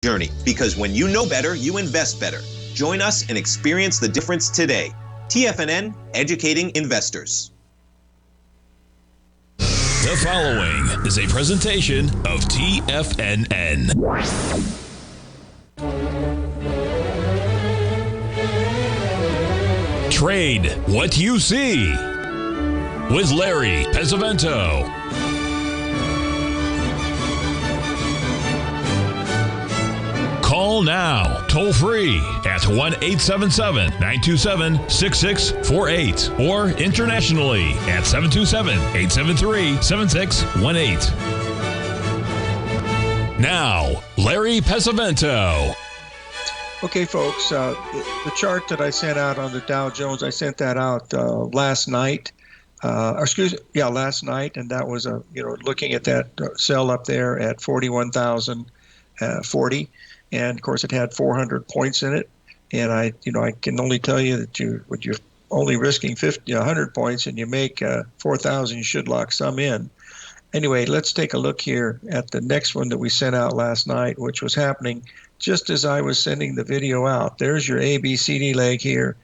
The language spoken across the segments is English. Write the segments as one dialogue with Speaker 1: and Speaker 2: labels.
Speaker 1: journey, because when you know better, you invest better. Join us and experience the difference today. TFNN, educating investors.
Speaker 2: The following is a presentation of TFNN. Trade what you see with Larry Pesavento. Call now, toll free at 1-877-927-6648 or internationally at 727-873-7618. Now, Larry Pesavento.
Speaker 3: Okay, folks, the chart that I sent out on the Dow Jones, I sent that out last night. Last night, and that was looking at that sell up there at 41,040. And of course, it had 400 points in it. And I can only tell you that when you're only risking 100 points and you make 4,000, you should lock some in. Anyway, let's take a look here at the next one that we sent out last night, which was happening just as I was sending the video out. There's your ABCD leg here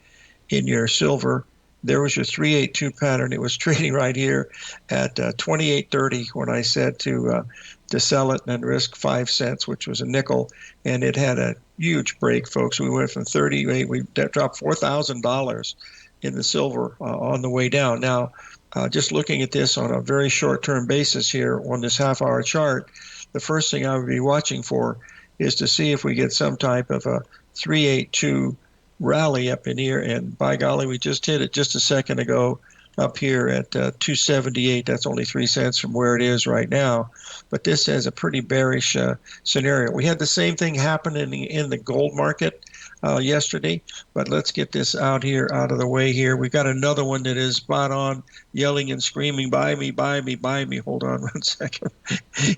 Speaker 3: in your silver. There was your 382 pattern. It was trading right here at 28.30 when I said to sell it and risk 5 cents, which was a nickel, and it had a huge break, folks. We went from 38, we dropped $4,000 in the silver on the way down. Now, just looking at this on a very short-term basis here on this half-hour chart, the first thing I would be watching for is to see if we get some type of a 382 rally up in here, and by golly, we just hit it just a second ago up here at 278. That's only 3 cents from where it is right now, but this has a pretty bearish scenario. We had the same thing happen in the gold market yesterday, but let's get this out of the way here. We got another one that is spot on, yelling and screaming, buy me, buy me, buy me. Hold on one second.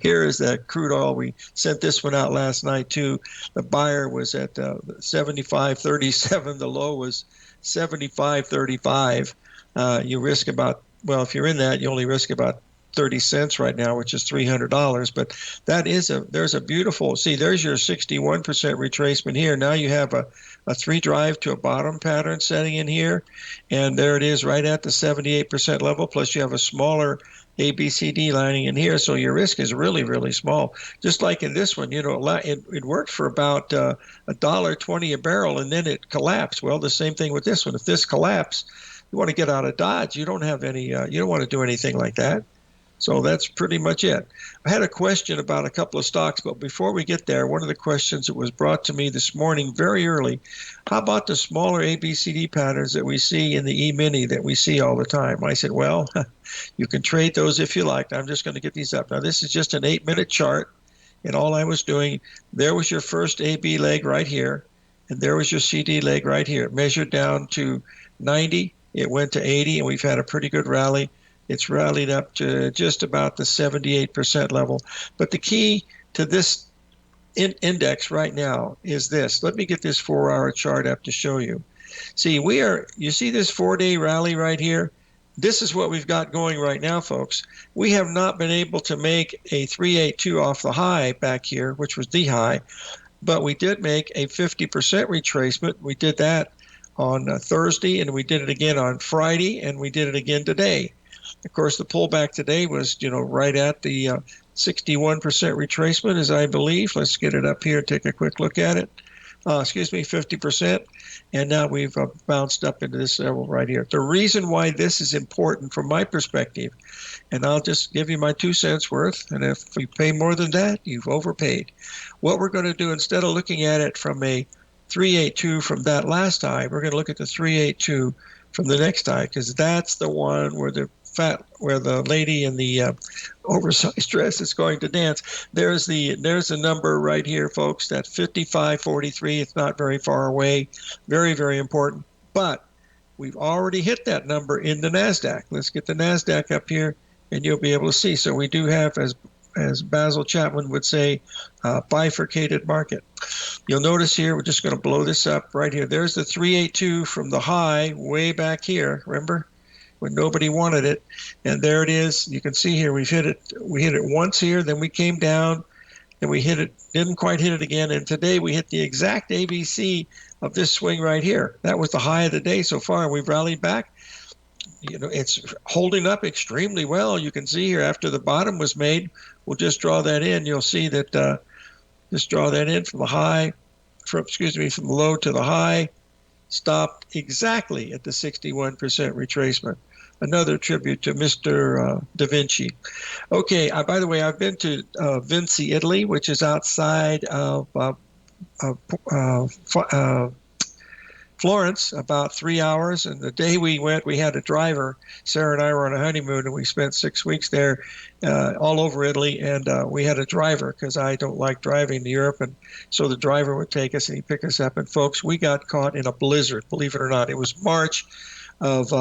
Speaker 3: Here is that crude oil. We sent this one out last night too. The buyer was at 75.37. The low was 75.35. You risk about, if you're in that, you only risk about 30 cents right now, which is $300. But there's a beautiful, there's your 61% retracement here. Now you have a 3 drive to a bottom pattern setting in here. And there it is right at the 78% level. Plus you have a smaller ABCD lining in here. So your risk is really, really small. Just like in this one, it worked for about $1.20 a barrel, and then it collapsed. Well, the same thing with this one. If this collapsed, you want to get out of Dodge. You don't have any, you don't want to do anything like that. So that's pretty much it. I had a question about a couple of stocks, but before we get there, one of the questions that was brought to me this morning very early, how about the smaller ABCD patterns that we see in the E-mini that we see all the time? I said, well, you can trade those if you like. I'm just going to get these up. Now, this is just an 8-minute chart, and all I was doing, there was your first AB leg right here, and there was your CD leg right here. It measured down to 90. It went to 80, and we've had a pretty good rally. It's rallied up to just about the 78% level. But the key to this index right now is this. Let me get this 4-hour chart up to show you. See, you see this 4-day rally right here? This is what we've got going right now, folks. We have not been able to make a 382 off the high back here, which was the high, but we did make a 50% retracement. We did that on Thursday, and we did it again on Friday, and we did it again today. Of course, the pullback today was, right at the 61% retracement, as I believe. Let's get it up here, take a quick look at it. 50%. And now we've bounced up into this level right here. The reason why this is important from my perspective, and I'll just give you my 2 cents worth, and if you pay more than that, you've overpaid. What we're going to do, instead of looking at it from a 382 from that last high, we're going to look at the 382 from the next high, because that's the one where the lady in the oversized dress is going to dance. There's the number right here, folks. That 55.43. It's not very far away. Very, very important. But we've already hit that number in the NASDAQ. Let's get the NASDAQ up here, and you'll be able to see. So we do have, as Basil Chapman would say, bifurcated market. You'll notice here, we're just going to blow this up right here. There's the 382 from the high way back here. Remember? When nobody wanted it, and there it is. You can see here we hit it once here, then we came down and we hit it, didn't quite hit it again. And today we hit the exact ABC of this swing right here. That was the high of the day so far. We've rallied back. It's holding up extremely well. You can see here after the bottom was made, we'll just draw that in. You'll see that just draw that in from the high, from the low to the high, stopped exactly at the 61% retracement. Another tribute to Mr. Da Vinci. Okay, by the way, I've been to Vinci, Italy, which is outside of Florence, about 3 hours. And the day we went, we had a driver. Sarah and I were on a honeymoon, and we spent 6 weeks there all over Italy. And we had a driver because I don't like driving to Europe. And so the driver would take us and he'd pick us up. And folks, we got caught in a blizzard, believe it or not. It was March of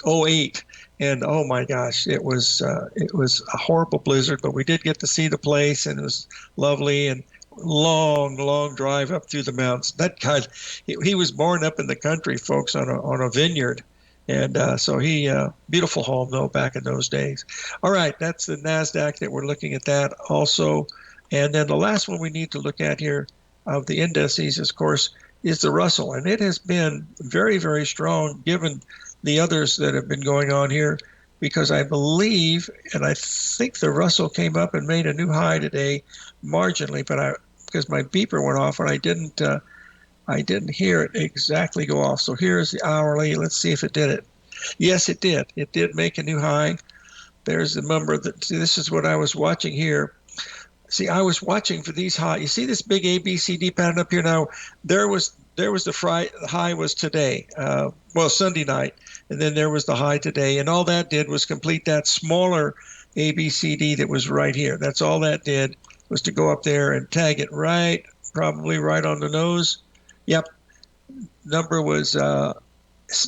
Speaker 3: 08. And oh my gosh, it was a horrible blizzard, but we did get to see the place, and it was lovely. And long drive up through the mountains. That guy, he was born up in the country, folks, on a vineyard, and so he beautiful home though back in those days. All right, that's the NASDAQ that we're looking at that also, and then the last one we need to look at here of the indices, of course, is the Russell, and it has been very, very strong given the others that have been going on here, because I believe, and I think the Russell came up and made a new high today marginally, but because my beeper went off and I didn't hear it exactly go off. So here's the hourly. Let's see if it did it. Yes, it did. It did make a new high. There's the number that, see, this is what I was watching here. See, I was watching for these high. You see this big ABCD pattern up here now? There was the high was today, Sunday night, and then there was the high today, and all that did was complete that smaller ABCD that was right here. That's all that did, was to go up there and tag it right, probably right on the nose. Yep, number was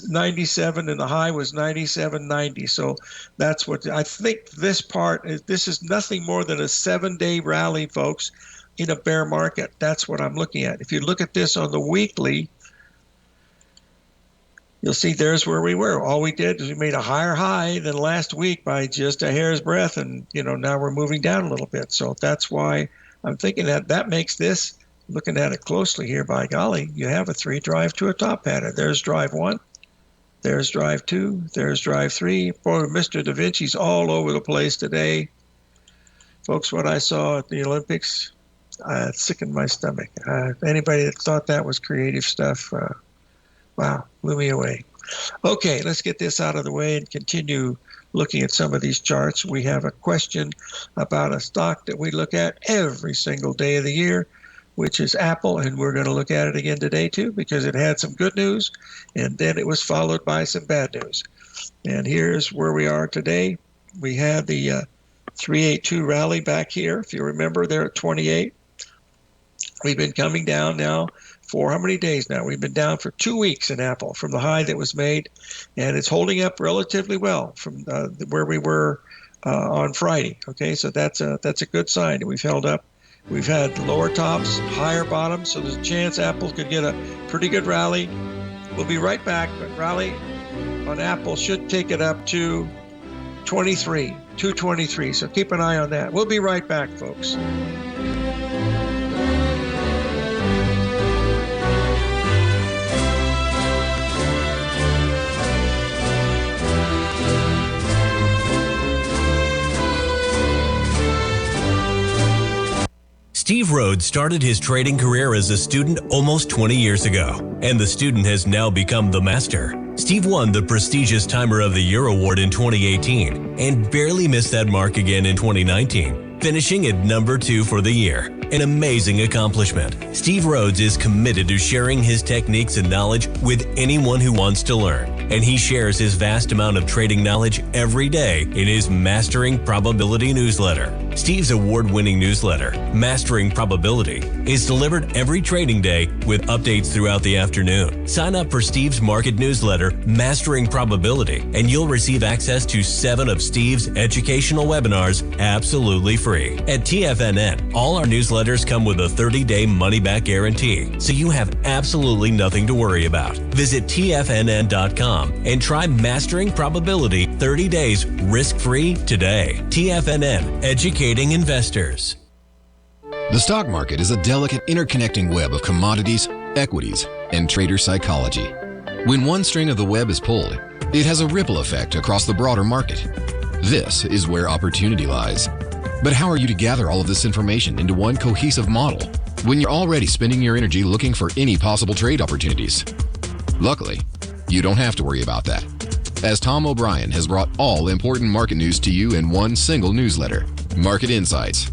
Speaker 3: 97 and the high was 97.90. So that's what I think. This is nothing more than a 7-day rally, folks, in a bear market. That's what I'm looking at. If you look at this on the weekly, you'll see there's where we were. All we did is we made a higher high than last week by just a hair's breadth, and now we're moving down a little bit. So that's why I'm thinking that makes this, looking at it closely here, by golly, you have a 3 drive to a top pattern. There's drive 1, there's drive 2, there's drive 3. Boy, Mr. Da Vinci's all over the place today. Folks, what I saw at the Olympics, it sickened my stomach. Anybody that thought that was creative stuff, wow, blew me away. Okay, let's get this out of the way and continue looking at some of these charts. We have a question about a stock that we look at every single day of the year, which is Apple, and we're going to look at it again today too, because it had some good news, and then it was followed by some bad news. And here's where we are today. We had the 382 rally back here. If you remember, they're at 28. We've been coming down now for how many days now? We've been down for 2 weeks in Apple from the high that was made, and it's holding up relatively well from where we were on Friday. Okay, so that's a good sign. We've held up. We've had lower tops, higher bottoms, so there's a chance Apple could get a pretty good rally. We'll be right back, but rally on Apple should take it up to 223, so keep an eye on that. We'll be right back, folks.
Speaker 2: Steve Rhodes started his trading career as a student almost 20 years ago, and the student has now become the master. Steve won the prestigious Timer of the Year award in 2018 and barely missed that mark again in 2019, finishing at number 2 for the year. An amazing accomplishment. Steve Rhodes is committed to sharing his techniques and knowledge with anyone who wants to learn, and he shares his vast amount of trading knowledge every day in his Mastering Probability newsletter. Steve's award-winning newsletter, Mastering Probability, is delivered every trading day with updates throughout the afternoon. Sign up for Steve's market newsletter, Mastering Probability, and you'll receive access to 7 of Steve's educational webinars absolutely free. At TFNN, all our newsletters come with a 30-day money-back guarantee, so you have absolutely nothing to worry about. Visit TFNN.com and try Mastering Probability 30 days risk-free today. TFNN, educating investors.
Speaker 4: The stock market is a delicate interconnecting web of commodities, equities, and trader psychology. When one string of the web is pulled, it has a ripple effect across the broader market. This is where opportunity lies. But how are you to gather all of this information into one cohesive model when you're already spending your energy looking for any possible trade opportunities? Luckily, you don't have to worry about that, as Tom O'Brien has brought all important market news to you in one single newsletter, Market Insights.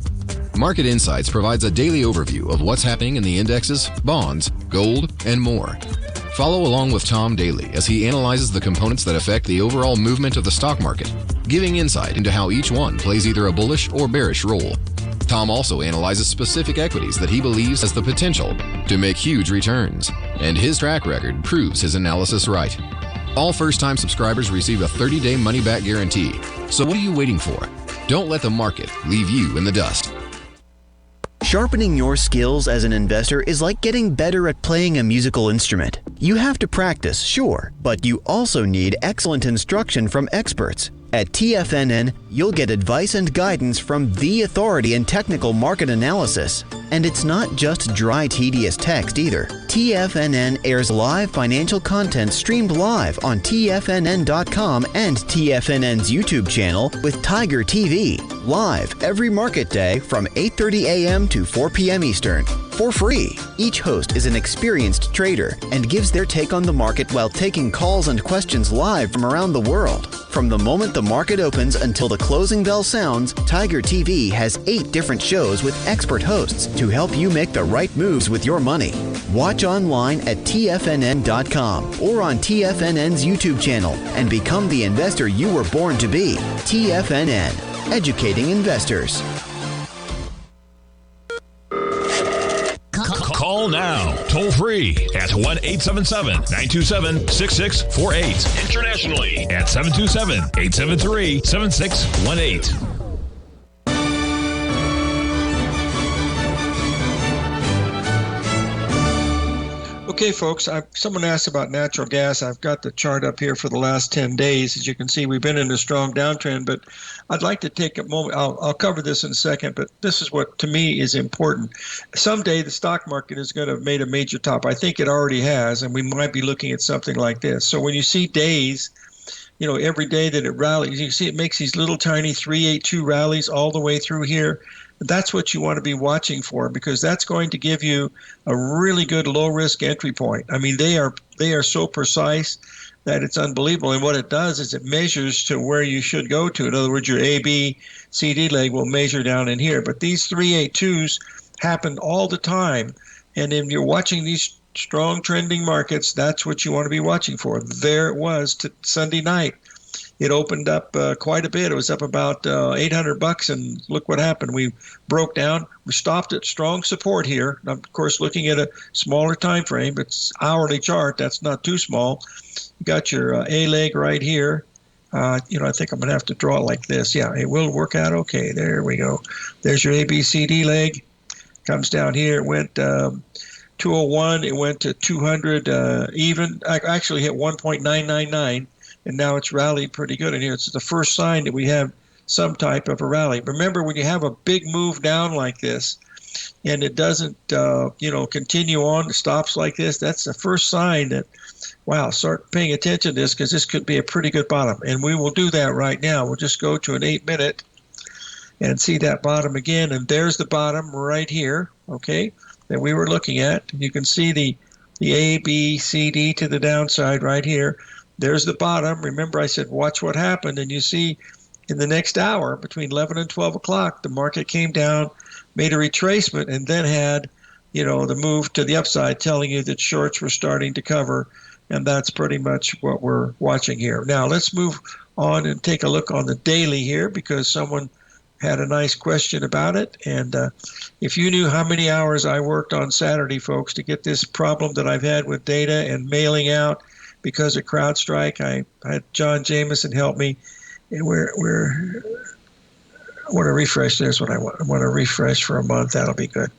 Speaker 4: Market Insights provides a daily overview of what's happening in the indexes, bonds, gold, and more. Follow along with Tom daily as he analyzes the components that affect the overall movement of the stock market, giving insight into how each one plays either a bullish or bearish role. Tom also analyzes specific equities that he believes has the potential to make huge returns, and his track record proves his analysis right. All first-time subscribers receive a 30-day money-back guarantee. So what are you waiting for? Don't let the market leave you in the dust.
Speaker 5: Sharpening your skills as an investor is like getting better at playing a musical instrument. You have to practice, sure, but you also need excellent instruction from experts. At TFNN, you'll get advice and guidance from the authority in technical market analysis. And it's not just dry, tedious text either. TFNN airs live financial content streamed live on TFNN.com and TFNN's YouTube channel with Tiger TV, live every market day from 8:30 a.m. to 4 p.m. Eastern, for free. Each host is an experienced trader and gives their take on the market while taking calls and questions live from around the world. From the moment the market opens until the closing bell sounds, Tiger TV has 8 different shows with expert hosts to help you make the right moves with your money. Watch online at TFNN.com or on TFNN's YouTube channel and become the investor you were born to be. TFNN, educating investors.
Speaker 6: Call now, toll free at 1-877-927-6648. Internationally at 727-873-7618.
Speaker 3: Okay, folks, someone asked about natural gas. I've got the chart up here for the last 10 days. As you can see, we've been in a strong downtrend, but I'd like to take a moment. I'll cover this in a second, but this is what, to me, is important. Someday, the stock market is going to have made a major top. I think it already has, and we might be looking at something like this. So when you see days, you know, every day that it rallies, you see it makes these little tiny 382 rallies all the way through here. That's what you want to be watching for, because that's going to give you a really good low-risk entry point. I mean, they are so precise that it's unbelievable. And what it does is it measures to where you should go to. In other words, your A, B, C, D leg will measure down in here. But these 382s happen all the time. And if you're watching these strong trending markets, that's what you want to be watching for. There it was Sunday night. It opened up quite a bit. It was up about $800, and look what happened. We broke down. We stopped at strong support here. Now, of course, looking at a smaller time frame, it's hourly chart. That's not too small. You got your A leg right here. I think I'm going to have to draw it like this. Yeah, it will work out okay. There we go. There's your ABCD leg. Comes down here. It went 201. It went to 200 even. I actually hit 1.999. And now it's rallied pretty good in here. It's the first sign that we have some type of a rally. Remember, when you have a big move down like this, and it doesn't, continue on, it stops like this, that's the first sign that, wow, start paying attention to this, because this could be a pretty good bottom. And we will do that right now. We'll just go to an 8-minute and see that bottom again. And there's the bottom right here, okay, that we were looking at. You can see the A, B, C, D to the downside right here. There's the bottom. Remember, I said, watch what happened. And you see in the next hour, between 11 and 12 o'clock, the market came down, made a retracement, and then had, the move to the upside, telling you that shorts were starting to cover. And that's pretty much what we're watching here. Now, let's move on and take a look on the daily here, because someone had a nice question about it. And if you knew how many hours I worked on Saturday, folks, to get this problem that I've had with data and mailing out, because of CrowdStrike, I had John Jameson help me. And I want to refresh. There's what I want. I want to refresh for a month. That'll be good.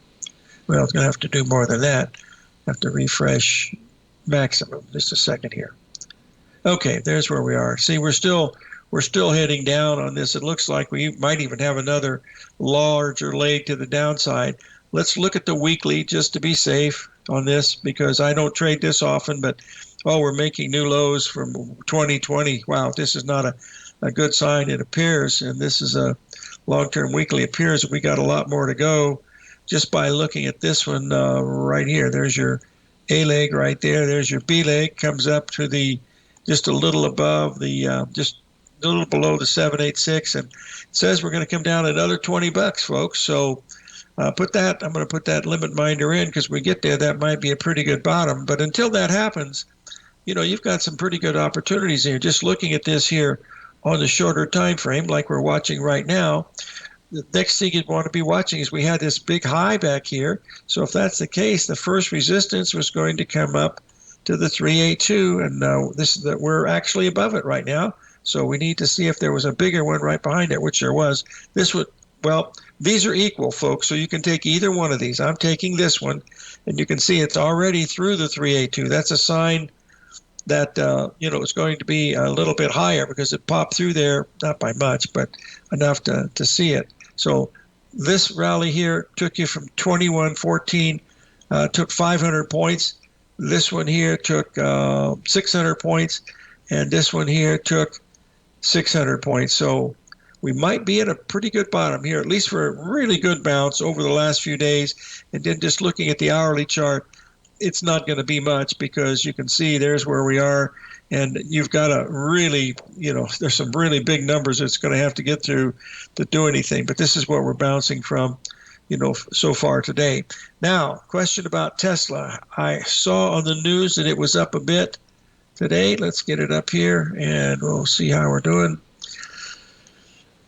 Speaker 3: Well, I'm going to have to do more than that. I have to refresh maximum. Just a second here. Okay, there's where we are. See, we're still heading down on this. It looks like we might even have another larger leg to the downside. let's look at the weekly just to be safe on this, because I don't trade this often, but we're making new lows from 2020. Wow, this is not a good sign, it appears, and this is a long-term weekly. It appears that we got a lot more to go just by looking at this one right here. There's your A leg right there. There's your B leg, comes up to the just a little above the just a little below the 786, and it says we're going to come down another $20, folks. So I'm going to put that limit minder in, because we get there, that might be a pretty good bottom. But until that happens, you've got some pretty good opportunities here. Just looking at this here on the shorter time frame, like we're watching right now, the next thing you'd want to be watching is we had this big high back here. So if that's the case, the first resistance was going to come up to the 382, and we're actually above it right now. So we need to see if there was a bigger one right behind it, which there was. These are equal, folks, so you can take either one of these. I'm taking this one, and you can see it's already through the 382. That's a sign that it's going to be a little bit higher, because it popped through there, not by much, but enough to see it. So this rally here took you from 2114, took 500 points. This one here took 600 points, and this one here took 600 points. So we might be at a pretty good bottom here, at least for a really good bounce over the last few days. And then just looking at the hourly chart, it's not going to be much, because you can see there's where we are, and you've got to really, there's some really big numbers it's going to have to get through to do anything. But this is what we're bouncing from, so far today. Now, question about Tesla. I saw on the news that it was up a bit today. Let's get it up here, and we'll see how we're doing.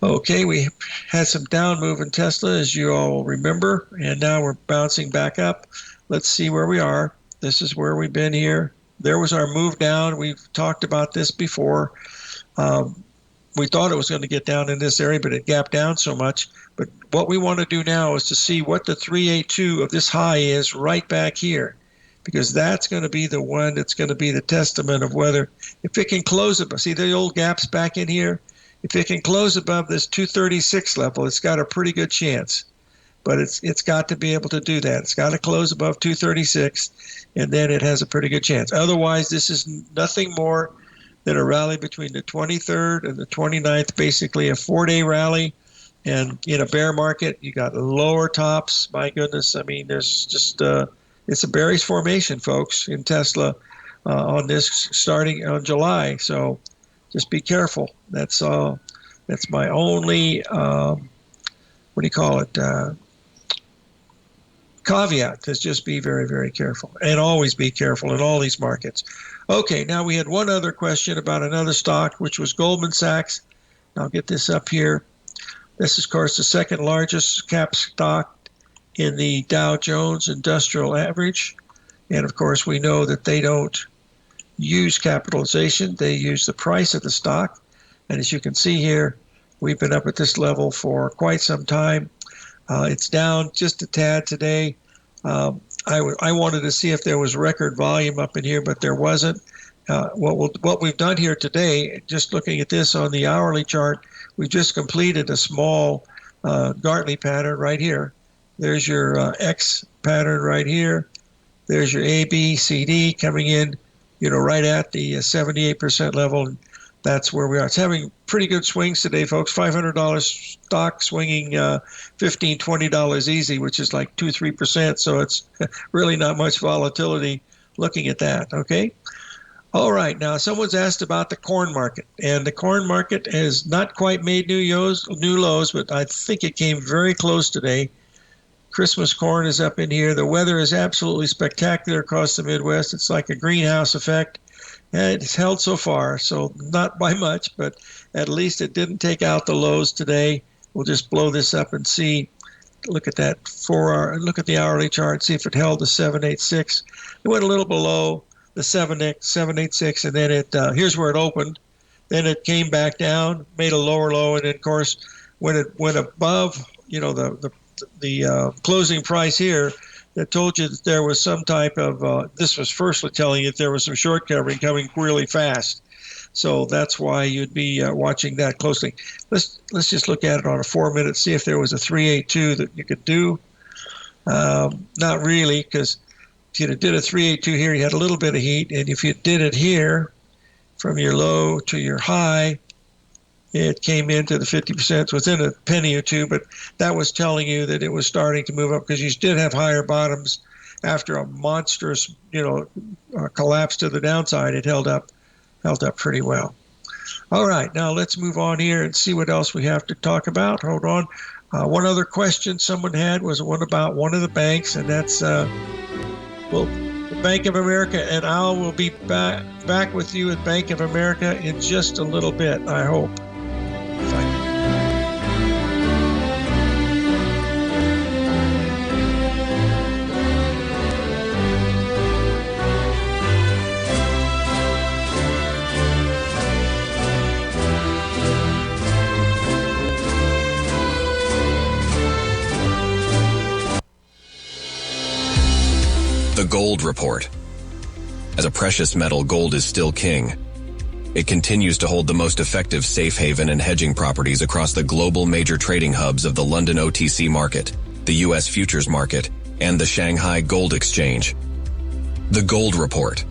Speaker 3: Okay, we had some down move in Tesla, as you all remember, and now we're bouncing back up. Let's see where we are. This is where we've been here. There was our move down. We've talked about this before. We thought it was going to get down in this area, but it gapped down so much. But what we want to do now is to see what the 382 of this high is right back here, because that's going to be the one that's going to be the testament of whether, if it can close it. See the old gaps back in here? If it can close above this 236 level, it's got a pretty good chance. But it's got to be able to do that. It's got to close above 236, and then it has a pretty good chance. Otherwise, this is nothing more than a rally between the 23rd and the 29th, basically a 4-day rally. And in a bear market, you got lower tops. My goodness, I mean, there's just it's a bearish formation, folks, in Tesla on this starting on July. So just be careful. That's all. That's my only caveat, is just be very, very careful, and always be careful in all these markets. Okay, now we had one other question about another stock, which was Goldman Sachs. I'll get this up here. This is, of course, the second largest cap stock in the Dow Jones Industrial Average. And, of course, we know that they don't use capitalization. They use the price of the stock. And as you can see here, we've been up at this level for quite some time. It's down just a tad today. I wanted to see if there was record volume up in here, but there wasn't. What we've done here today, just looking at this on the hourly chart, we just completed a small Gartley pattern right here. There's your X pattern right here. There's your A, B, C, D coming in, right at the 78% level. And that's where we are. It's having pretty good swings today, folks. $500 stock swinging $15, $20 easy, which is like 2-3%. So it's really not much volatility looking at that, okay? All right, now someone's asked about the corn market. And the corn market has not quite made new lows, but I think it came very close today. Christmas corn is up in here. The weather is absolutely spectacular across the Midwest. It's like a greenhouse effect. And it's held so far, so not by much, but at least it didn't take out the lows today. We'll just blow this up and see. Look at that 4-hour, look at the hourly chart, see if it held the 786. It went a little below the 786, and then here's where it opened. Then it came back down, made a lower low, and then, of course, when it went above, the closing price here, that told you that there was some type of, this was firstly telling you that there was some short covering coming really fast. So that's why you'd be watching that closely. Let's just look at it on a 4-minute, see if there was a 382 that you could do. Not really, because if you did a 382 here, you had a little bit of heat. And if you did it here, from your low to your high, it came into the 50%, within a penny or two, but that was telling you that it was starting to move up, because you did have higher bottoms after a monstrous, collapse to the downside. It held up pretty well. All right, now let's move on here and see what else we have to talk about. Hold on. One other question someone had was one about one of the banks, and that's Bank of America, and I will be back with you at Bank of America in just a little bit, I hope.
Speaker 7: The Gold Report. As a precious metal, gold is still king. It continues to hold the most effective safe haven and hedging properties across the global major trading hubs of the London OTC market, the U.S. futures market, and the Shanghai Gold Exchange. The Gold Report.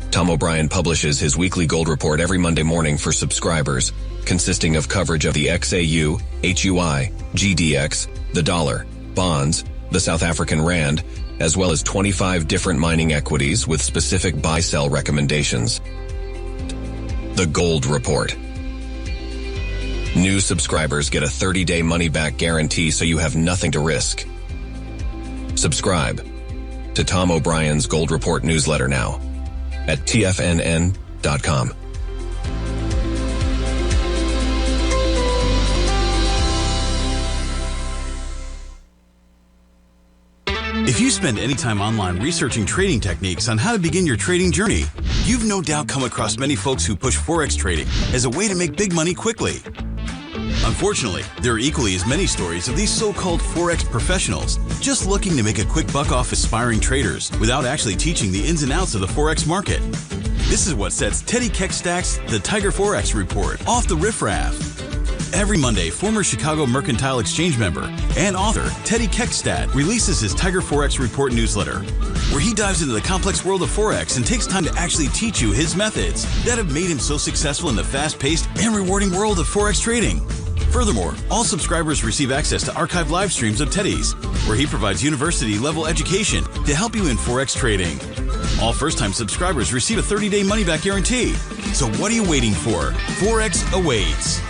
Speaker 7: Tom O'Brien publishes his weekly gold report every Monday morning for subscribers, consisting of coverage of the XAU, HUI, GDX, the dollar, bonds, the South African rand, as well as 25 different mining equities with specific buy-sell recommendations. The Gold Report. New subscribers get a 30-day money-back guarantee, so you have nothing to risk. Subscribe to Tom O'Brien's Gold Report newsletter now at TFNN.com.
Speaker 8: If you spend any time online researching trading techniques on how to begin your trading journey, you've no doubt come across many folks who push Forex trading as a way to make big money quickly. Unfortunately, there are equally as many stories of these so-called Forex professionals just looking to make a quick buck off aspiring traders without actually teaching the ins and outs of the Forex market. This is what sets Teddy Keckstack's The Tiger Forex Report off the riffraff. Every Monday, former Chicago Mercantile Exchange member and author Teddy Keckstack releases his Tiger Forex Report newsletter, where he dives into the complex world of Forex and takes time to actually teach you his methods that have made him so successful in the fast-paced and rewarding world of Forex trading. Furthermore, all subscribers receive access to archived live streams of Teddy's, where he provides university-level education to help you in Forex trading. All first-time subscribers receive a 30-day money-back guarantee. So what are you waiting for? Forex awaits.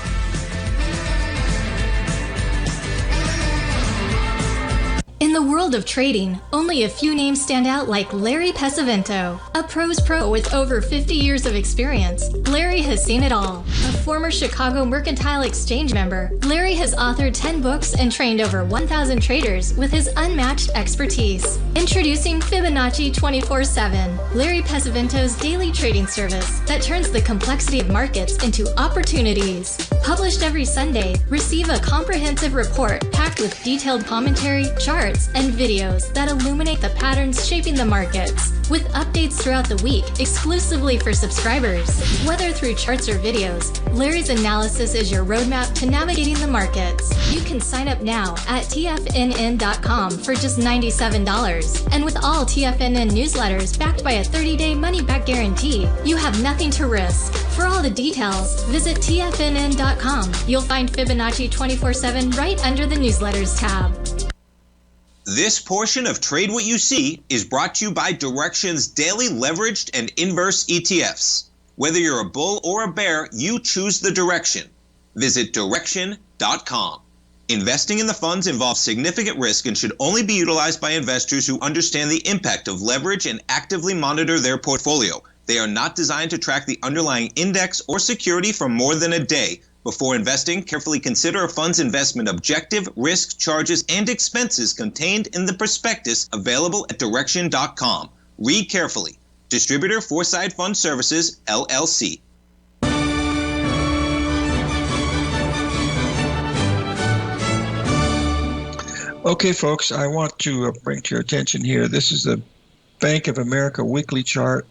Speaker 9: In the world of trading, only a few names stand out like Larry Pesavento. A pro's pro with over 50 years of experience, Larry has seen it all. A former Chicago Mercantile Exchange member, Larry has authored 10 books and trained over 1,000 traders with his unmatched expertise. Introducing Fibonacci 24/7, Larry Pesavento's daily trading service that turns the complexity of markets into opportunities. Published every Sunday, receive a comprehensive report packed with detailed commentary, charts, and videos that illuminate the patterns shaping the markets, with updates throughout the week exclusively for subscribers. Whether through charts or videos, Larry's analysis is your roadmap to navigating the markets. You can sign up now at TFNN.com for just $97. And with all TFNN newsletters backed by a 30-day money-back guarantee, you have nothing to risk. For all the details, visit TFNN.com. You'll find Fibonacci 24/7 right under the newsletters tab.
Speaker 1: This portion of Trade What You See is brought to you by Direxion's daily leveraged and inverse ETFs. Whether you're a bull or a bear, you choose the direction. Visit Direxion.com. Investing in the funds involves significant risk and should only be utilized by investors who understand the impact of leverage and actively monitor their portfolio. They are not designed to track the underlying index or security for more than a day. Before investing, carefully consider a fund's investment objective, risk, charges, and expenses contained in the prospectus available at Direxion.com. Read carefully. Distributor Foreside Fund Services, LLC.
Speaker 3: Okay, folks, I want to bring to your attention here, this is the Bank of America weekly chart.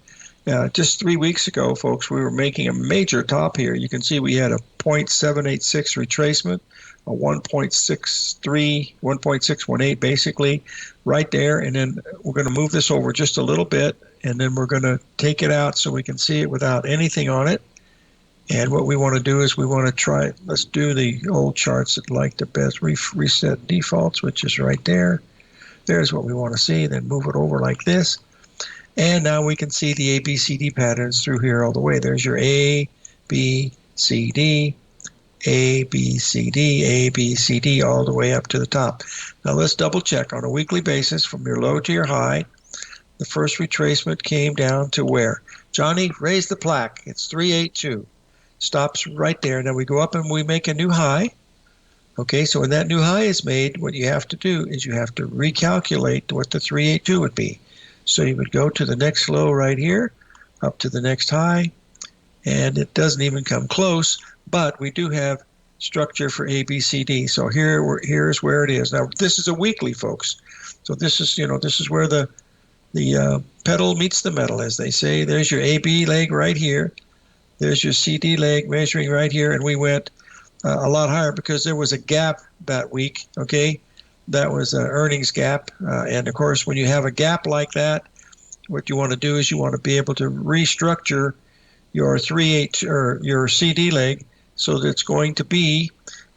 Speaker 3: Just 3 weeks ago, folks, we were making a major top here. You can see we had a 0.786 retracement, a 1.63, 1.618 basically right there. And then we're going to move this over just a little bit, and then we're going to take it out so we can see it without anything on it. And what we want to do is we want to try, let's do the old charts that like the best reset defaults, which is right there. There's what we want to see. Then move it over like this. And now we can see the ABCD patterns through here all the way. There's your A, B, C, D, A, B, C, D, A, B, C, D, all the way up to the top. Now let's double check on a weekly basis from your low to your high. The first retracement came down to where? Johnny, raise the plaque. It's 382. Stops right there. Now we go up and we make a new high. Okay, so when that new high is made, what you have to do is you have to recalculate what the 382 would be. So you would go to the next low right here, up to the next high, and it doesn't even come close, but we do have structure for ABCD. So here's where it is. Now this is a weekly, folks. So this is where the pedal meets the metal, as they say. There's your AB leg right here. There's your CD leg measuring right here, and we went a lot higher because there was a gap that week, okay? That was an earnings gap, and of course, when you have a gap like that, what you want to do is you want to be able to restructure your 3/8 or your CD leg so that it's going to be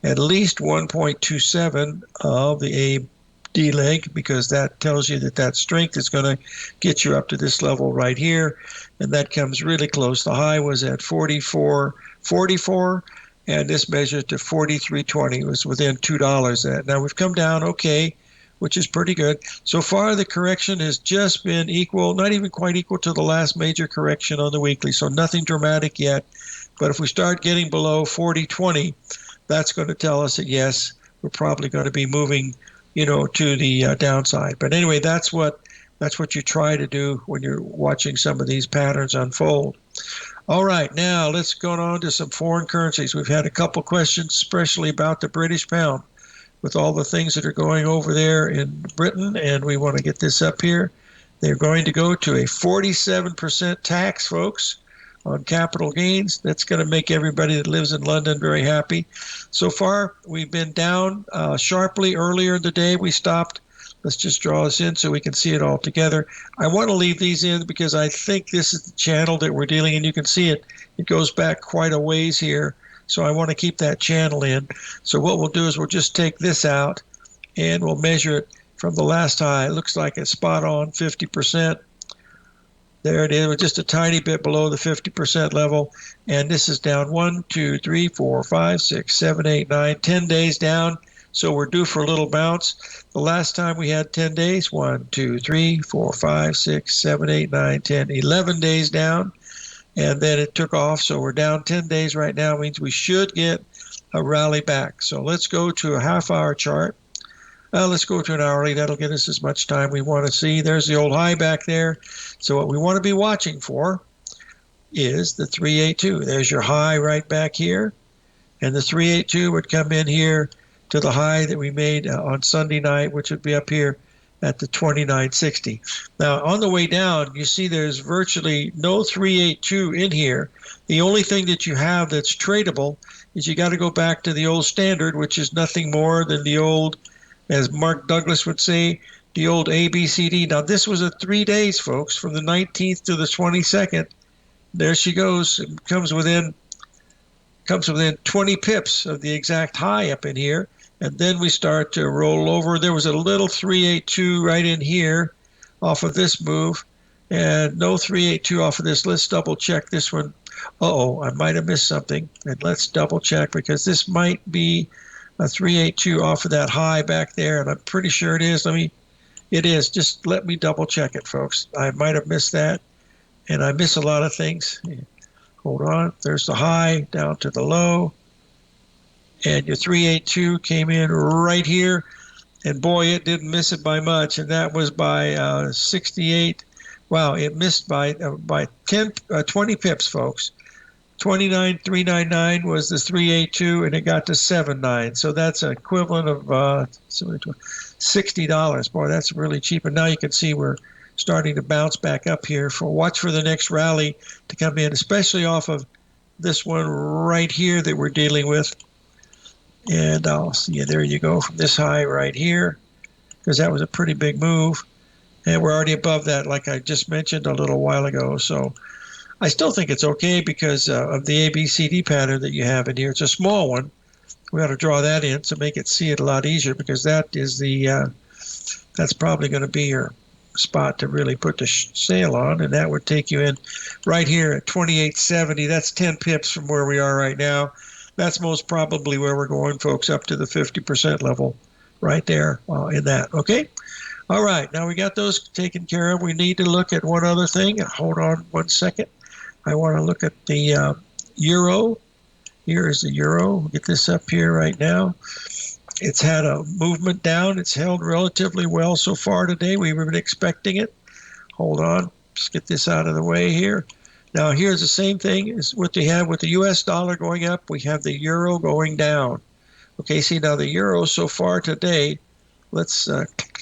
Speaker 3: at least 1.27 of the AD leg, because that tells you that strength is going to get you up to this level right here, and that comes really close. The high was at 44.44. And this measures to 43.20. It was within $2. Now we've come down okay, which is pretty good. So far the correction has just been equal, not even quite equal to the last major correction on the weekly. So nothing dramatic yet. But if we start getting below 40.20, that's going to tell us that yes, we're probably going to be moving, to the downside. But anyway, that's what you try to do when you're watching some of these patterns unfold. All right, now let's go on to some foreign currencies. We've had a couple questions, especially about the British pound, with all the things that are going over there in Britain, and we want to get this up here. They're going to go to a 47% tax, folks, on capital gains. That's going to make everybody that lives in London very happy. So far, we've been down sharply. Earlier in the day, we stopped. Let's just draw this in so we can see it all together. I want to leave these in because I think this is the channel that we're dealing in. You can see it. It goes back quite a ways here. So I want to keep that channel in. So what we'll do is we'll just take this out and we'll measure it from the last high. It looks like it's spot on 50%. There it is. We're just a tiny bit below the 50% level. And this is down 1, 2, 3, 4, 5, 6, 7, 8, 9, 10 days down. So we're due for a little bounce. The last time we had 10 days, 1, 2, 3, 4, 5, 6, 7, 8, 9, 10, 11 days down. And then it took off. So we're down 10 days right now. It means we should get a rally back. So let's go to a half-hour chart. Let's go to an hourly. That'll get us as much time we want to see. There's the old high back there. So what we want to be watching for is the 382. There's your high right back here. And the 382 would come in here to the high that we made on Sunday night, which would be up here at the 29.60. Now, on the way down, you see there's virtually no 382 in here. The only thing that you have that's tradable is you got to go back to the old standard, which is nothing more than the old, as Mark Douglas would say, the old ABCD. Now, this was a 3 days, folks, from the 19th to the 22nd. There she goes. It comes within 20 pips of the exact high up in here. And then we start to roll over. There was a little 382 right in here off of this move, and no 382 off of this. Let's double check this one. I might have missed something. And let's double check, because this might be a 382 off of that high back there, and I'm pretty sure it is. It is. Just let me double check it, folks. I might have missed that, and I miss a lot of things. Hold on. There's the high down to the low. And your 382 came in right here. And boy, it didn't miss it by much. And that was by 68. Wow, it missed by 20 pips, folks. 29,399 was the 382, and it got to 79. So that's an equivalent of $60. Boy, that's really cheap. And now you can see we're starting to bounce back up here. Watch for the next rally to come in, especially off of this one right here that we're dealing with. And I'll see you. There you go, from this high right here, because that was a pretty big move. And we're already above that, like I just mentioned a little while ago. So I still think it's okay because of the ABCD pattern that you have in here. It's a small one. We ought to draw that in to make it see it a lot easier, because that is that's probably going to be your spot to really put the sail on, and that would take you in right here at 28.70. That's 10 pips from where we are right now. That's most probably where we're going, folks, up to the 50% level right there in that. Okay? All right. Now we got those taken care of. We need to look at one other thing. Hold on one second. I want to look at the euro. Here is the euro. We'll get this up here right now. It's had a movement down. It's held relatively well so far today. We were expecting it. Hold on. Just get this out of the way here. Now, here's the same thing as what they have with the U.S. dollar going up. We have the euro going down. Okay, see, now the euro so far today, let's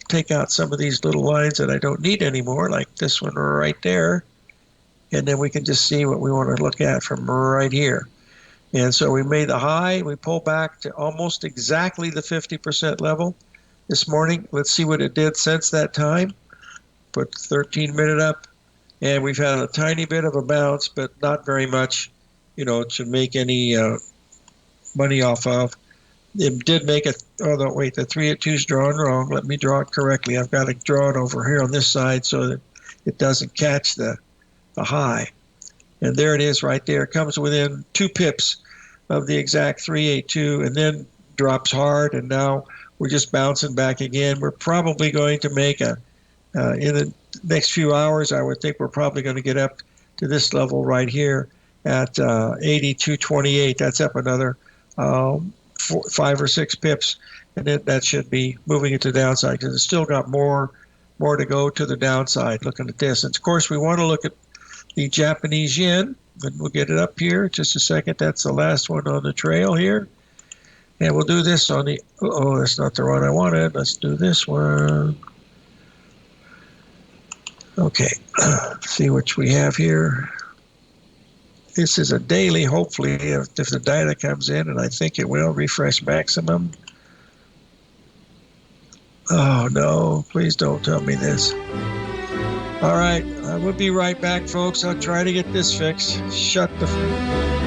Speaker 3: take out some of these little lines that I don't need anymore, like this one right there. And then we can just see what we want to look at from right here. And so we made the high. We pulled back to almost exactly the 50% level this morning. Let's see what it did since that time. Put 13-minute up. And we've had a tiny bit of a bounce, but not very much, to make any money off of. It did make it. Oh, no, wait, the 3 at 2 is drawn wrong. Let me draw it correctly. I've got to draw it over here on this side so that it doesn't catch the high. And there it is right there. It comes within 2 pips of the exact 382 and then drops hard. And now we're just bouncing back again. We're probably going to make in the next few hours, I would think we're probably going to get up to this level right here at 82.28. That's up another 5 or 6 pips. And then that should be moving it to the downside because it's still got more to go to the downside looking at this. And of course, we want to look at the Japanese yen, and we'll get it up here in just a second. That's the last one on the trail here. And we'll do this on the, that's not the one I wanted. Let's do this one. Okay, see what we have here. This is a daily, hopefully, if the data comes in, and I think it will, refresh maximum. Oh, no, please don't tell me this. All right, I will be right back, folks. I'll try to get this fixed. Shut the...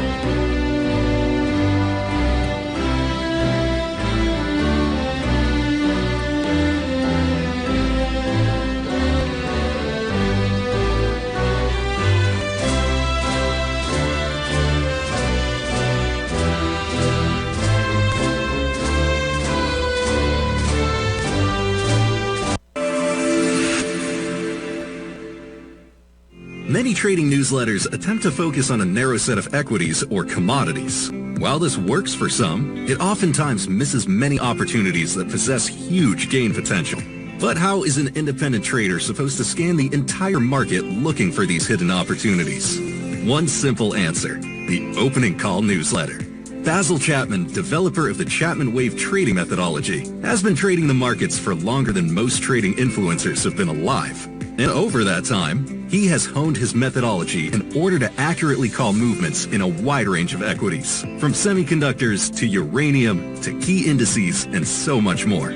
Speaker 10: Many trading newsletters attempt to focus on a narrow set of equities or commodities. While this works for some, it oftentimes misses many opportunities that possess huge gain potential. But how is an independent trader supposed to scan the entire market looking for these hidden opportunities? One simple answer: the opening call newsletter. Basil Chapman, developer of the Chapman Wave trading methodology, has been trading the markets for longer than most trading influencers have been alive. And over that time, he has honed his methodology in order to accurately call movements in a wide range of equities, from semiconductors to uranium to key indices and so much more.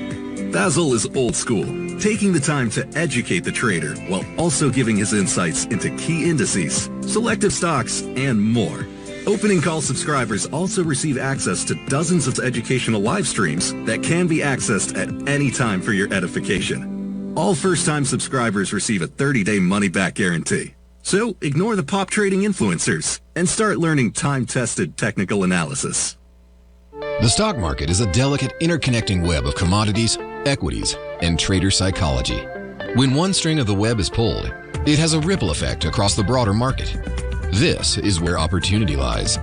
Speaker 10: Basil is old school, taking the time to educate the trader while also giving his insights into key indices, selective stocks, and more. Opening call subscribers also receive access to dozens of educational live streams that can be accessed at any time for your edification. All first-time subscribers receive a 30-day money-back guarantee. So ignore the pop trading influencers and start learning time-tested technical analysis.
Speaker 4: The stock market is a delicate interconnecting web of commodities, equities, and trader psychology. When one string of the web is pulled, it has a ripple effect across the broader market. This is where opportunity lies.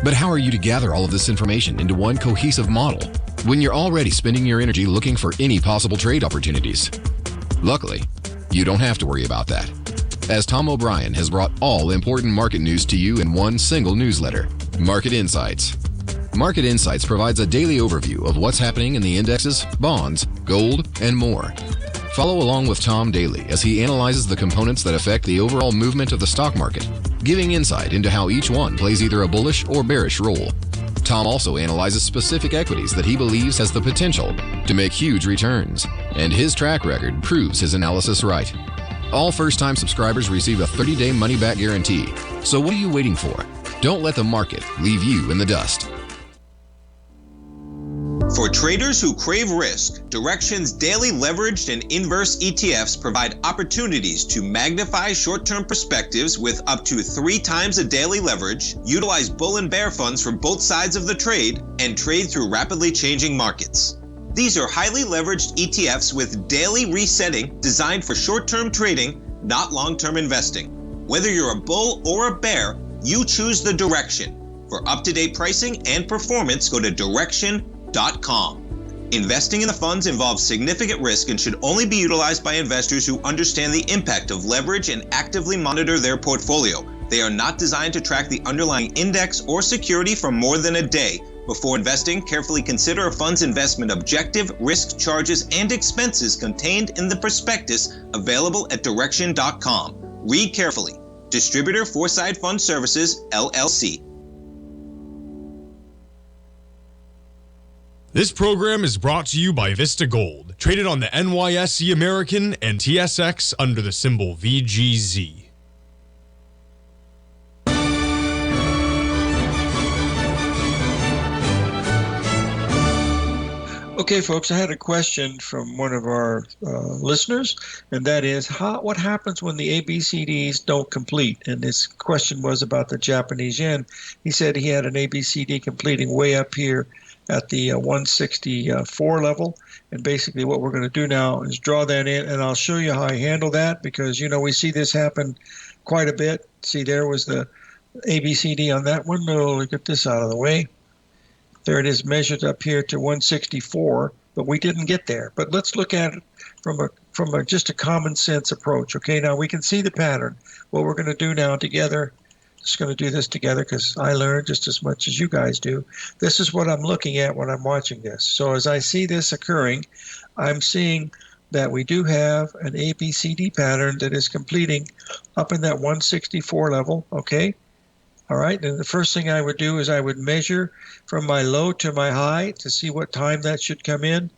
Speaker 4: But how are you to gather all of this information into one cohesive model when you're already spending your energy looking for any possible trade opportunities? Luckily, you don't have to worry about that, as Tom O'Brien has brought all important market news to you in one single newsletter, Market Insights. Market Insights provides a daily overview of what's happening in the indexes, bonds, gold, and more. Follow along with Tom daily as he analyzes the components that affect the overall movement of the stock market, giving insight into how each one plays either a bullish or bearish role. Tom also analyzes specific equities that he believes has the potential to make huge returns, and his track record proves his analysis right. All first-time subscribers receive a 30-day money-back guarantee. So what are you waiting for? Don't let the market leave you in the dust.
Speaker 1: For traders who crave risk, Direxion's daily leveraged and inverse ETFs provide opportunities to magnify short-term perspectives with up to 3 times a daily leverage, utilize bull and bear funds from both sides of the trade, and trade through rapidly changing markets. These are highly leveraged ETFs with daily resetting designed for short-term trading, not long-term investing. Whether you're a bull or a bear, you choose the Direxion. For up-to-date pricing and performance, go to Direxion.com. Investing in the funds involves significant risk and should only be utilized by investors who understand the impact of leverage and actively monitor their portfolio. They are not designed to track the underlying index or security for more than a day. Before investing, carefully consider a fund's investment objective, risk, charges, and expenses contained in the prospectus available at Direxion.com. Read carefully. Distributor Foreside Fund Services, LLC.
Speaker 11: This program is brought to you by Vista Gold, traded on the NYSE American and TSX under the symbol VGZ.
Speaker 3: Okay, folks, I had a question from one of our listeners, and that is, what happens when the ABCDs don't complete? And this question was about the Japanese yen. He said he had an ABCD completing way up here at the 164 level, and basically what we're going to do now is draw that in, and I'll show you how I handle that, because, you know, we see this happen quite a bit. See, there was the ABCD on that one. No, get this out of the way. There it is, measured up here to 164, but we didn't get there. But let's look at it from a just a common sense approach. Okay, now we can see the pattern. What we're going to do now together, just going to do this together because I learned just as much as you guys do. This is what I'm looking at when I'm watching this. So as I see this occurring, I'm seeing that we do have an ABCD pattern that is completing up in that 164 level. Okay. All right, and the first thing I would do is I would measure from my low to my high to see what time that should come in,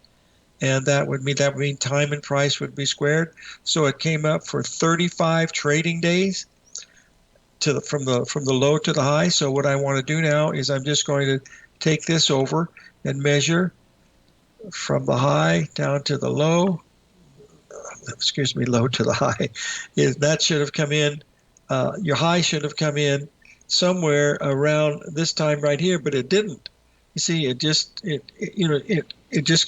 Speaker 3: and that would mean time and price would be squared. So it came up for 35 trading days from the low to the high. So what I want to do now is I'm just going to take this over and measure from the high down to the low. Low to the high. That should have come in. Your high should have come in somewhere around this time right here, but it didn't. You see, it just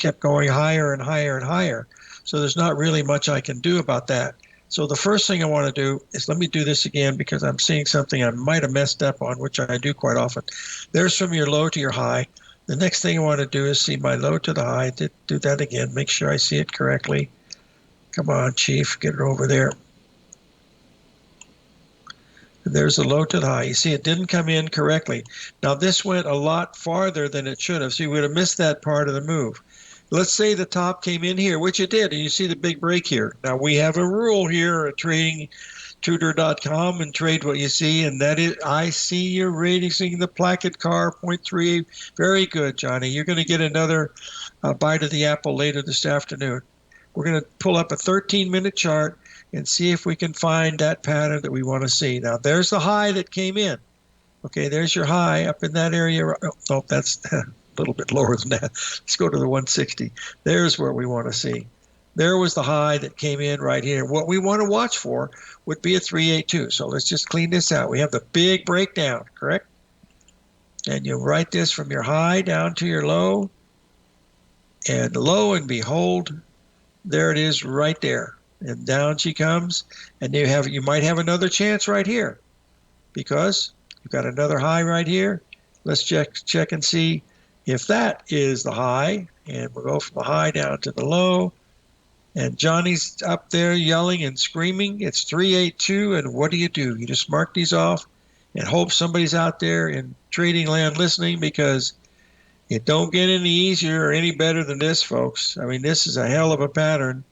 Speaker 3: kept going higher and higher and higher. So there's not really much I can do about that. So the first thing I want to do is, let me do this again because I'm seeing something I might have messed up on, which I do quite often. There's from your low to your high. The next thing I want to do is see my low to the high. Do that again. Make sure I see it correctly. Come on, Chief, get it over there. There's the low to the high. You see, it didn't come in correctly. Now, this went a lot farther than it should have. So you would have missed that part of the move. Let's say the top came in here, which it did, and you see the big break here. Now, we have a rule here at tradingtutor.com and trade what you see, and that is, I see you're rating the placket car, 0.38. Very good, Johnny. You're going to get another bite of the apple later this afternoon. We're going to pull up a 13-minute chart and see if we can find that pattern that we want to see. Now, there's the high that came in. Okay, there's your high up in that area. Oh, that's a little bit lower than that. Let's go to the 160. There's where we want to see. There was the high that came in right here. What we want to watch for would be a 382. So let's just clean this out. We have the big breakdown, correct? And you write this from your high down to your low. And lo and behold, there it is right there. And down she comes, and you might have another chance right here because you've got another high right here. Let's check and see if that is the high, and we'll go from the high down to the low. And Johnny's up there yelling and screaming. It's 382, and what do? You just mark these off and hope somebody's out there in trading land listening, because it don't get any easier or any better than this, folks. I mean, this is a hell of a pattern.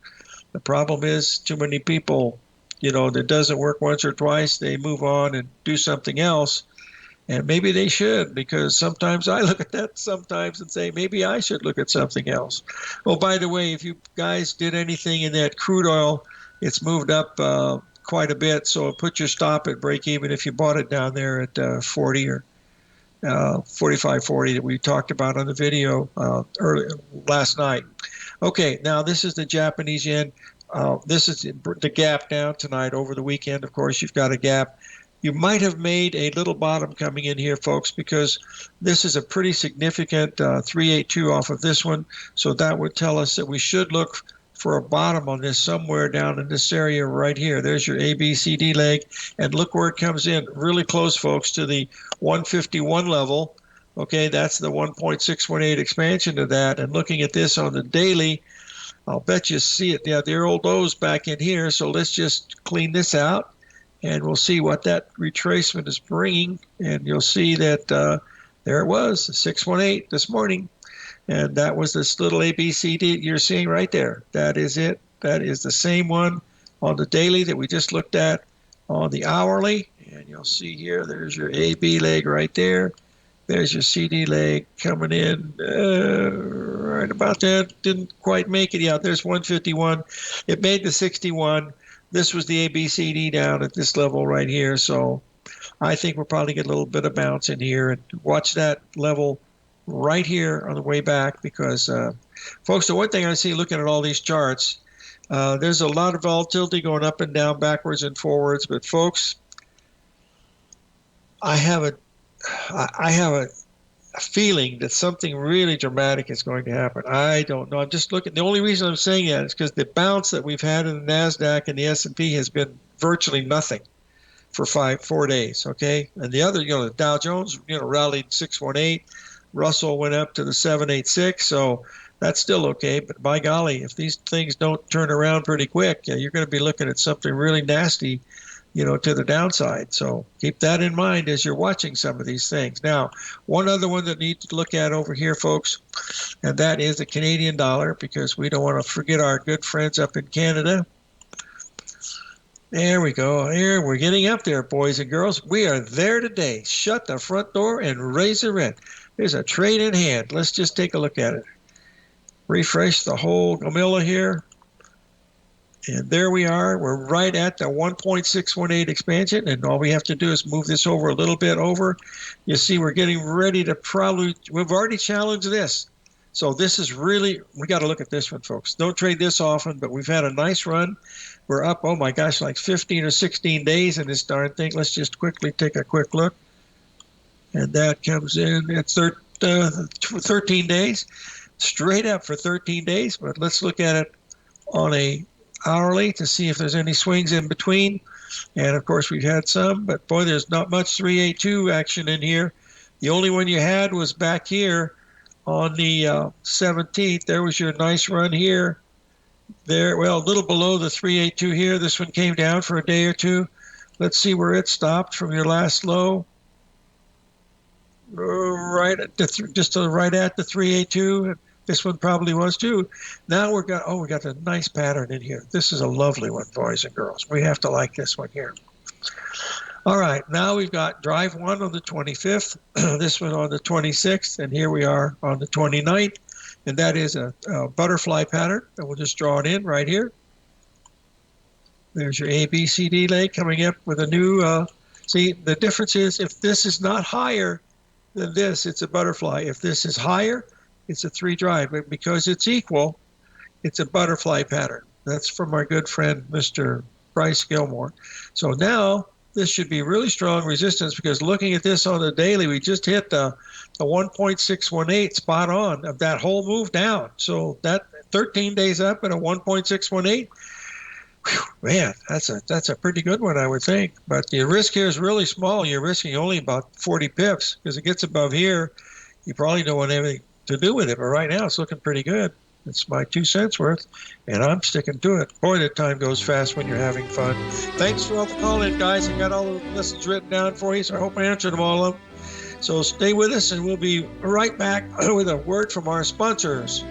Speaker 3: The problem is too many people, that doesn't work once or twice, they move on and do something else. And maybe they should, because sometimes I look at that sometimes and say, maybe I should look at something else. Oh, by the way, if you guys did anything in that crude oil, it's moved up quite a bit. So put your stop at break even if you bought it down there at 40 or 45.40 that we talked about on the video last night. Okay, now this is the Japanese yen. This is the gap down tonight over the weekend. Of course, you've got a gap. You might have made a little bottom coming in here, folks, because this is a pretty significant 382 off of this one. So that would tell us that we should look for a bottom on this somewhere down in this area right here. There's your ABCD leg. And look where it comes in. Really close, folks, to the 151 level. Okay, that's the 1.618 expansion of that. And looking at this on the daily, I'll bet you see it. Yeah, the old O's back in here. So let's just clean this out. And we'll see what that retracement is bringing. And you'll see that there it was, 618 this morning. And that was this little ABCD you're seeing right there. That is it. That is the same one on the daily that we just looked at on the hourly. And you'll see here, there's your AB leg right there. There's your CD leg coming in right about that. Didn't quite make it. Yeah, there's 151. It made the 61. This was the ABCD down at this level right here. So I think we'll probably get a little bit of bounce in here. And watch that level right here on the way back because, folks, the one thing I see looking at all these charts, there's a lot of volatility going up and down, backwards and forwards. But, folks, I have a feeling that something really dramatic is going to happen. I don't know. I'm just looking. The only reason I'm saying that is because the bounce that we've had in the NASDAQ and the S&P has been virtually nothing for 4 days, okay? And the other, the Dow Jones, rallied 618. Russell went up to the 786, so that's still okay. But by golly, if these things don't turn around pretty quick, you're going to be looking at something really nasty, to the downside. So keep that in mind as you're watching some of these things. Now, one other one that you need to look at over here, folks, and that is the Canadian dollar, because we don't want to forget our good friends up in Canada. There we go. Here, we're getting up there, boys and girls. We are there today. Shut the front door and raise the rent. There's a trade in hand. Let's just take a look at it. Refresh the whole Gamilla here. And there we are. We're right at the 1.618 expansion. And all we have to do is move this over a little bit over. You see, we're getting ready to we've already challenged this. So this is really, we got to look at this one, folks. Don't trade this often, but we've had a nice run. We're up, oh my gosh, like 15 or 16 days in this darn thing. Let's just quickly take a quick look. And that comes in at 13 days, straight up for 13 days. But let's look at it on a hourly to see if there's any swings in between. And of course we've had some, but boy, there's not much 382 action in here. The only one you had was back here on the 17th. There was your nice run here. There, well, a little below the 382 here. This one came down for a day or two. Let's see where it stopped from your last low. Right at just right at the 382. This one probably was too. Now we got a nice pattern in here. This is a lovely one, boys and girls. We have to like this one here. All right, now we've got drive one on the 25th, this one on the 26th, and here we are on the 29th, and that is a butterfly pattern. And we'll just draw it in right here. There's your ABCD leg coming up with a new. See, the difference is if this is not higher than this, it's a butterfly. If this is higher, it's a 3 drive. But because it's equal, it's a butterfly pattern. That's from our good friend, Mr. Bryce Gilmore. So now this should be really strong resistance, because looking at this on the daily, we just hit the 1.618 spot on of that whole move down. So that 13 days up at a 1.618, man, that's a pretty good one, I would think. But the risk here is really small. You're risking only about 40 pips, because it gets above here, you probably don't want anything to do with it. But right now, it's looking pretty good. It's my 2 cents worth, and I'm sticking to it. Boy, that time goes fast when you're having fun. Thanks for all the call-in, guys. I got all the lessons written down for you, so I hope I answered them all of them. So stay with us, and we'll be right back with a word from our sponsors.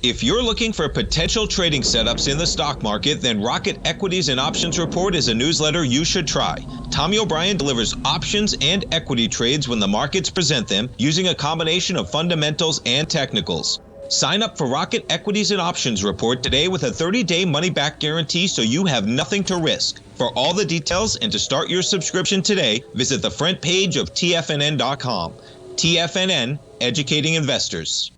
Speaker 1: If you're looking for potential trading setups in the stock market, then Rocket Equities and Options Report is a newsletter you should try. Tommy O'Brien delivers options and equity trades when the markets present them, using a combination of fundamentals and technicals. Sign up for Rocket Equities and Options Report today with a 30-day money-back guarantee, so you have nothing to risk. For all the details and to start your subscription today, visit the front page of TFNN.com. TFNN, educating investors.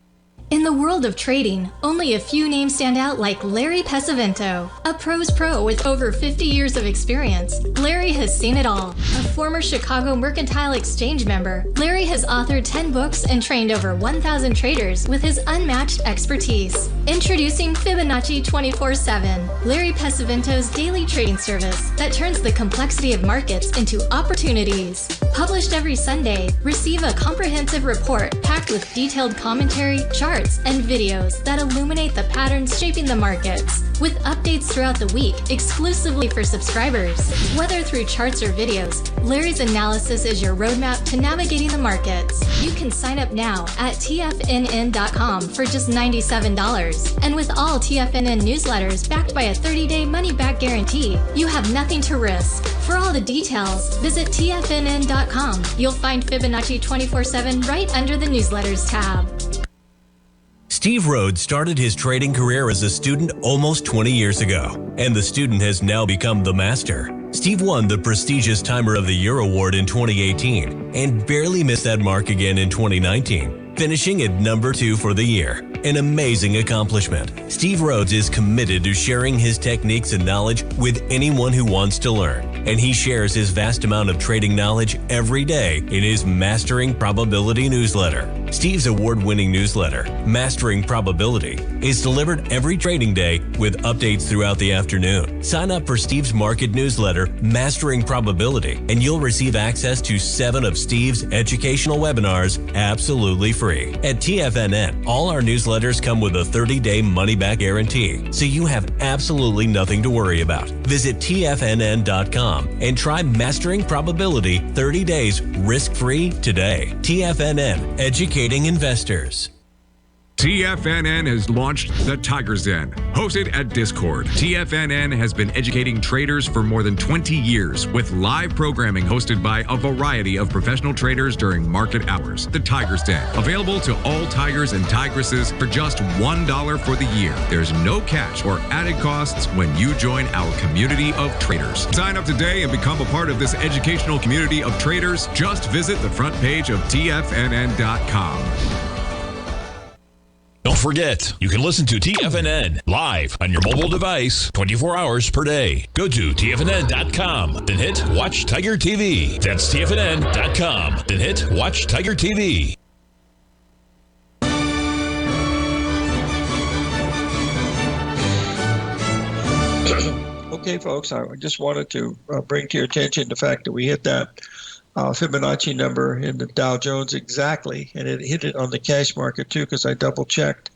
Speaker 9: In the world of trading, only a few names stand out like Larry Pesavento, a pro's pro with over 50 years of experience. Larry has seen it all. A former Chicago Mercantile Exchange member, Larry has authored 10 books and trained over 1,000 traders with his unmatched expertise. Introducing Fibonacci 24/7, Larry Pesavento's daily trading service that turns the complexity of markets into opportunities. Published every Sunday, receive a comprehensive report packed with detailed commentary, charts, and videos that illuminate the patterns shaping the markets, with updates throughout the week exclusively for subscribers. Whether through charts or videos, Larry's analysis is your roadmap to navigating the markets. You can sign up now at TFNN.com for just $97. And with all TFNN newsletters backed by a 30-day money-back guarantee, you have nothing to risk. For all the details, visit TFNN.com. You'll find Fibonacci 24/7 right under the newsletters tab.
Speaker 2: Steve Rhodes started his trading career as a student almost 20 years ago, and the student has now become the master. Steve won the prestigious Timer of the Year award in 2018 and barely missed that mark again in 2019, finishing at number 2 for the year. An amazing accomplishment. Steve Rhodes is committed to sharing his techniques and knowledge with anyone who wants to learn, and he shares his vast amount of trading knowledge every day in his Mastering Probability newsletter. Steve's award-winning newsletter, Mastering Probability, is delivered every trading day with updates throughout the afternoon. Sign up for Steve's market newsletter, Mastering Probability, and you'll receive access to 7 of Steve's educational webinars absolutely free. At TFNN, all our newsletters come with a 30-day money-back guarantee, so you have absolutely nothing to worry about. Visit TFNN.com and try Mastering Probability 30 days risk-free today. TFNN, educating investors.
Speaker 12: TFNN has launched the Tiger's Den, hosted at Discord. TFNN has been educating traders for more than 20 years with live programming hosted by a variety of professional traders during market hours. The Tiger's Den, available to all tigers and tigresses for just $1 for the year. There's no catch or added costs when you join our community of traders. Sign up today and become a part of this educational community of traders. Just visit the front page of TFNN.com.
Speaker 6: Don't forget, you can listen to TFNN live on your mobile device 24 hours per day. Go to TFNN.com, then hit Watch Tiger TV. That's TFNN.com, then hit Watch Tiger TV.
Speaker 3: Okay, folks, I just wanted to bring to your attention the fact that we hit that Fibonacci number in the Dow Jones exactly, and it hit it on the cash market too, because I double checked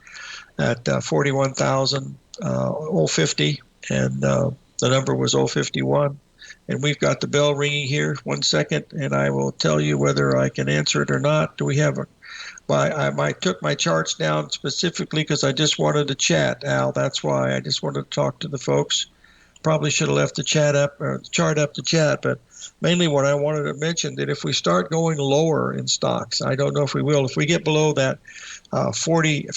Speaker 3: at 41,050, and the number was 051. And we've got the bell ringing here. 1 second, and I will tell you whether I can answer it or not. Do we have a? I took my charts down specifically because I just wanted to chat, Al. That's why I just wanted to talk to the folks. Probably should have left the chart up to chat, but mainly what I wanted to mention, that if we start going lower in stocks, I don't know if we will, if we get below that 40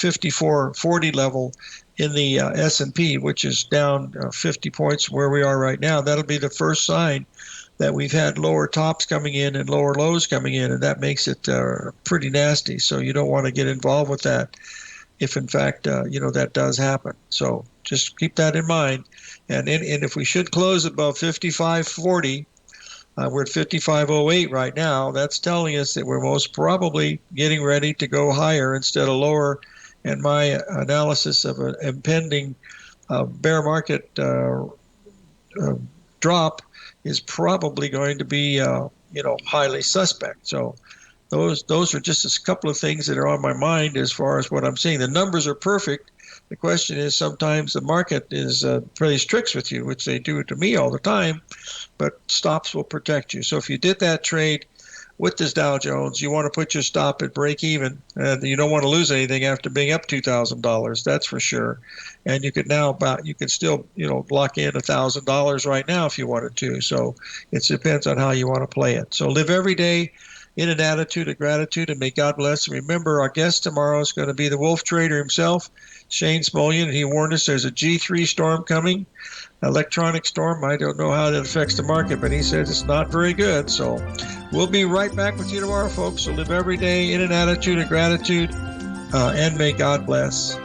Speaker 3: level in the S&P, which is down 50 points from where we are right now, that'll be the first sign that we've had lower tops coming in and lower lows coming in, and that makes it pretty nasty. So you don't want to get involved with that if, in fact, that does happen. So just keep that in mind. And if we should close above 55.40, we're at 55.08 right now. That's telling us that we're most probably getting ready to go higher instead of lower. And my analysis of an impending bear market drop is probably going to be, highly suspect. So those are just a couple of things that are on my mind as far as what I'm seeing. The numbers are perfect. The question is, sometimes the market plays tricks with you, which they do to me all the time, but stops will protect you. So if you did that trade with this Dow Jones, you want to put your stop at break even. And you don't want to lose anything after being up $2,000. That's for sure. And you could still, lock in $1,000 right now if you wanted to. So it depends on how you want to play it. So live every day in an attitude of gratitude, and may God bless. And remember, our guest tomorrow is going to be the wolf trader himself, Shane Smolian. He warned us there's a G3 storm coming, electronic storm. I don't know how that affects the market, but he says it's not very good. So we'll be right back with you tomorrow, folks. So live every day in an attitude of gratitude, and may God bless.